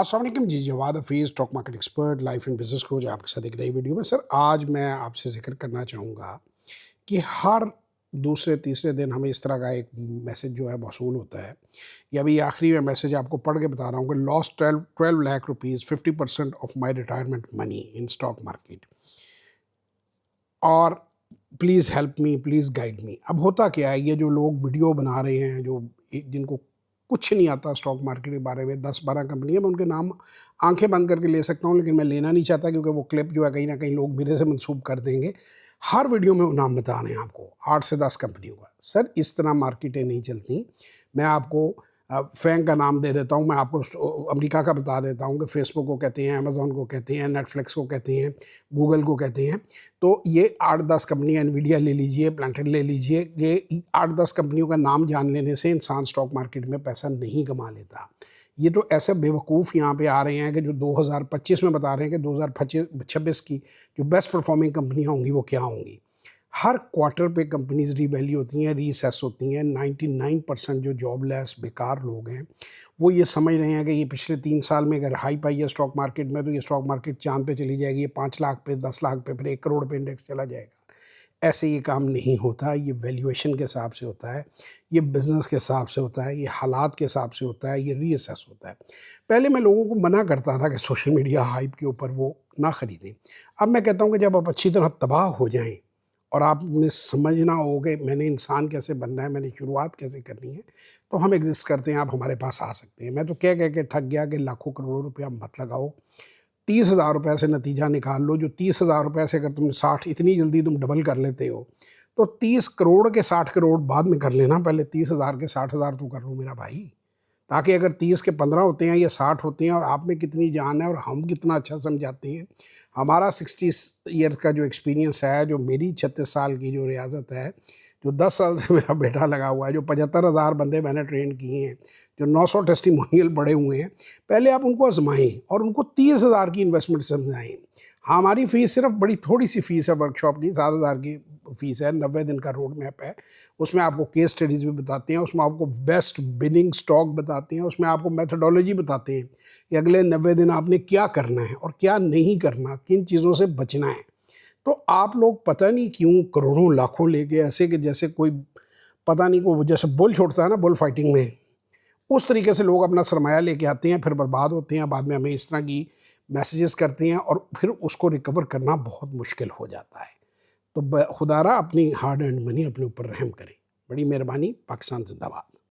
अस्सलाम वालेकुम जी, Jawad Hafeez, stock market expert, life and business coach, आपके साथ एक नई वीडियो में। सर, आज मैं आपसे ज़िक्र करना चाहूँगा कि हर दूसरे तीसरे दिन हमें इस तरह का एक मैसेज जो है मौसूल होता है। या अभी आखिरी में मैसेज आपको पढ़ के बता रहा हूँ कि lost 12 lakh rupees, 50% of my retirement money in stock market, और please help me, please guide me. अब होता क्या है, ये जो लोग वीडियो बना रहे हैं, जो जिनको कुछ नहीं आता स्टॉक मार्केट के बारे में, 10-12 कंपनियां, मैं उनके नाम आंखें बंद करके ले सकता हूँ, लेकिन मैं लेना नहीं चाहता क्योंकि वो क्लिप जो है कहीं ना कहीं लोग मेरे से मंसूब कर देंगे। हर वीडियो में वो नाम बता रहे हैं आपको, 8 से 10 कंपनियों का। सर, इस तरह मार्केटें नहीं चलती। मैं आपको फैंग का नाम दे देता हूँ, मैं आपको अमेरिका का बता देता हूँ कि फेसबुक को कहते हैं, अमेज़ॉन को कहते हैं, नेटफ्लिक्स को कहते हैं, गूगल को कहते हैं। तो ये 8-10 कंपनियाँ, एनवीडिया ले लीजिए, प्लांटेड ले लीजिए, ये 8-10 कंपनियों का नाम जान लेने से इंसान स्टॉक मार्केट में पैसा नहीं कमा लेता। ये तो ऐसे बेवकूफ़ यहाँ पे आ रहे हैं कि जो 2025 में बता रहे हैं कि 2026 की जो बेस्ट परफॉर्मिंग कंपनियाँ होंगी वो क्या होंगी। हर क्वार्टर पे कंपनीज रीवैल्यू होती हैं, रीअसेस होती हैं। 99% जो जॉबलेस बेकार लोग हैं वो ये समझ रहे हैं कि ये पिछले 3 साल में अगर हाई पाई है स्टॉक मार्केट में तो ये स्टॉक मार्केट चांद पे चली जाएगी, ये 5 लाख पे, 10 लाख पे, फिर 1 करोड़ पे इंडेक्स चला जाएगा। ऐसे ये काम नहीं होता। ये वैल्यूएशन के हिसाब से होता है, ये बिज़नेस के हिसाब से होता है, ये हालात के हिसाब से होता है, ये रीअसेस होता है। पहले मैं लोगों को मना करता था कि सोशल मीडिया हाइप के ऊपर वो ना ख़रीदें। अब मैं कहता हूँ कि जब आप अच्छी तरह तबाह हो जाएं और आपने समझना हो कि मैंने इंसान कैसे बनना है, मैंने शुरुआत कैसे करनी है, तो हम एग्जिस्ट करते हैं, आप हमारे पास आ सकते हैं। मैं तो कह के थक गया कि लाखों करोड़ों रुपया मत लगाओ, 30,000 रुपये से नतीजा निकाल लो। जो 30,000 रुपये से अगर तुम 60 इतनी जल्दी तुम डबल कर लेते हो, तो 30 करोड़ के 60 करोड़ बाद में कर लेना, पहले 30,000 के 60,000 तो कर लो मेरा भाई। ताकि अगर 30 के 15 होते हैं या 60 होते हैं और आप में कितनी जान है और हम कितना अच्छा समझाते हैं। हमारा 60 ईयर का जो एक्सपीरियंस है, जो मेरी 36 साल की जो रियाजत है, जो 10 साल से मेरा बेटा लगा हुआ है, जो 75,000 बंदे मैंने ट्रेन किए हैं, जो 900 टेस्टिमोनियल पड़े हुए हैं, पहले आप उनको आजमाएं और उनको 30,000 की इन्वेस्टमेंट समझाएं। हमारी फ़ीस सिर्फ बड़ी थोड़ी सी फ़ीस है वर्कशॉप की, 7,000 की फ़ीस है। 90 दिन का रोड मैप है, उसमें आपको केस स्टडीज़ भी बताते हैं, उसमें आपको बेस्ट बिनिंग स्टॉक बताते हैं, उसमें आपको मेथडोलॉजी बताते हैं कि अगले 90 दिन आपने क्या करना है और क्या नहीं करना, किन चीज़ों से बचना है। तो आप लोग पता नहीं क्यों करोड़ों लाखों लेके ऐसे कि जैसे कोई पता नहीं, को जैसे बुल छोड़ता है ना बुल फाइटिंग में, उस तरीके से लोग अपना सरमाया लेके आते हैं, फिर बर्बाद होते हैं। बाद में हमें इस तरह की मैसेजेस करते हैं और फिर उसको रिकवर करना बहुत मुश्किल हो जाता है। तो खुदारा अपनी हार्ड एंड मनी अपने ऊपर रहम करें। बड़ी मेहरबानी। पाकिस्तान जिंदाबाद।